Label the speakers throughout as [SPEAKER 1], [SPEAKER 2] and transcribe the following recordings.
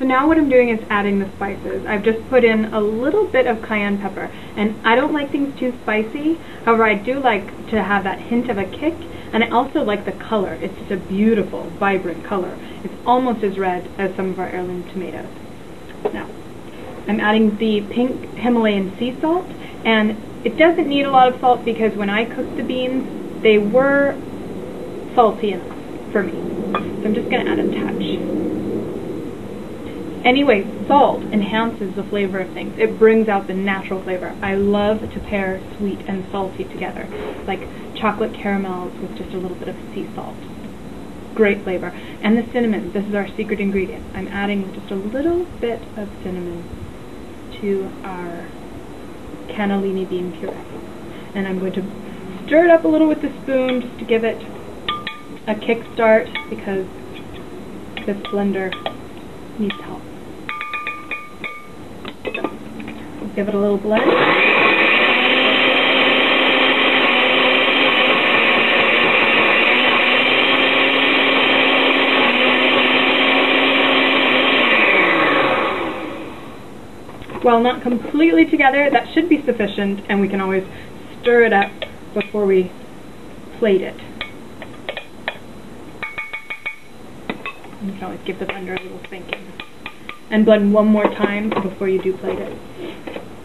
[SPEAKER 1] So now what I'm doing is adding the spices. I've just put in a little bit of cayenne pepper, and I don't like things too spicy. However, I do like to have that hint of a kick, and I also like the color. It's just a beautiful, vibrant color. It's almost as red as some of our heirloom tomatoes. Now, I'm adding the pink Himalayan sea salt, and it doesn't need a lot of salt because when I cooked the beans, they were salty enough for me. So I'm just going to add a touch. Anyway, salt enhances the flavor of things. It brings out the natural flavor. I love to pair sweet and salty together, like chocolate caramels with just a little bit of sea salt. Great flavor. And the cinnamon, this is our secret ingredient. I'm adding just a little bit of cinnamon to our cannellini bean puree. And I'm going to stir it up a little with the spoon just to give it a kickstart because this blender needs help. So, give it a little blend. While not completely together, that should be sufficient, and we can always stir it up before we plate it. You can always give the blender a little spanking. And blend one more time before you do plate it.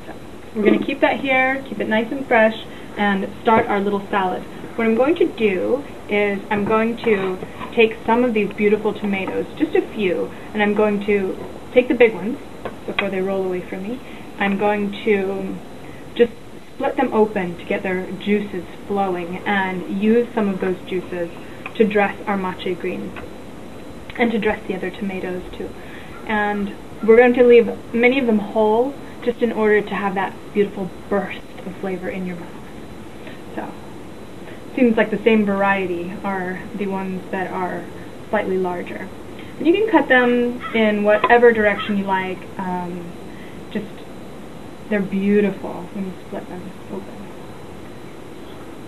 [SPEAKER 1] So, we're going to keep that here, keep it nice and fresh, and start our little salad. What I'm going to do is I'm going to take some of these beautiful tomatoes, just a few, and I'm going to take the big ones before they roll away from me. I'm going to just split them open to get their juices flowing and use some of those juices to dress our mache greens and to dress the other tomatoes too. And we're going to leave many of them whole just in order to have that beautiful burst of flavor in your mouth. So, seems like the same variety are the ones that are slightly larger. And you can cut them in whatever direction you like. Just, they're beautiful when you split them open.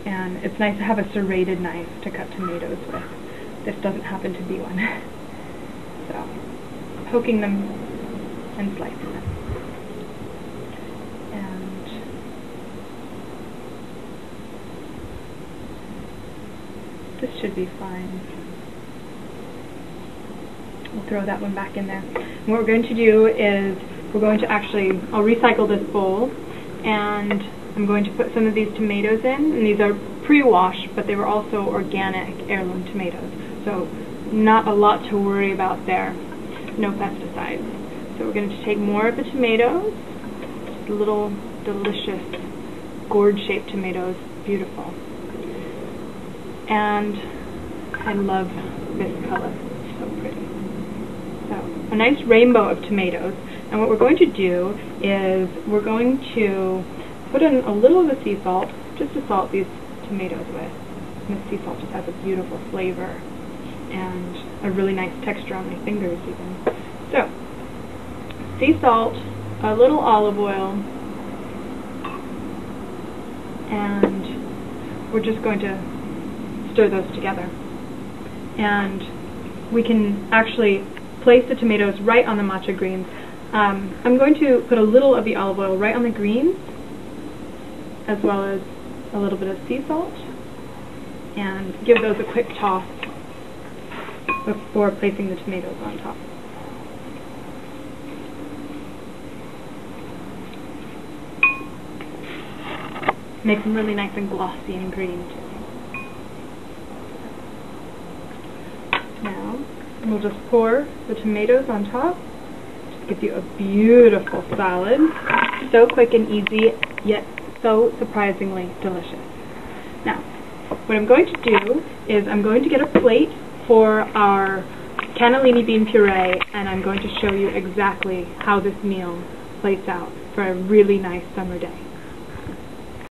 [SPEAKER 1] And it's nice to have a serrated knife to cut tomatoes with. This doesn't happen to be one. So, poking them and slicing them. And this should be fine. We'll throw that one back in there. And what we're going to do is we're going to I'll recycle this bowl, and I'm going to put some of these tomatoes in, and these are pre-washed, but they were also organic heirloom tomatoes. So not a lot to worry about there. No pesticides. So we're going to take more of the tomatoes, just little delicious gourd-shaped tomatoes, beautiful. And I love this color, it's so pretty. So a nice rainbow of tomatoes. And what we're going to do is we're going to put in a little of the sea salt, just to salt these tomatoes with. And the sea salt just has a beautiful flavor and a really nice texture on my fingers even. So, sea salt, a little olive oil, and we're just going to stir those together. And we can actually place the tomatoes right on the mache greens. I'm going to put a little of the olive oil right on the greens, as well as a little bit of sea salt, and give those a quick toss before placing the tomatoes on top. Make them really nice and glossy and green too. Now, we'll just pour the tomatoes on top. Just gives you a beautiful salad. So quick and easy, yet so surprisingly delicious. Now, what I'm going to do is I'm going to get a plate for our cannellini bean puree, and I'm going to show you exactly how this meal plates out for a really nice summer day.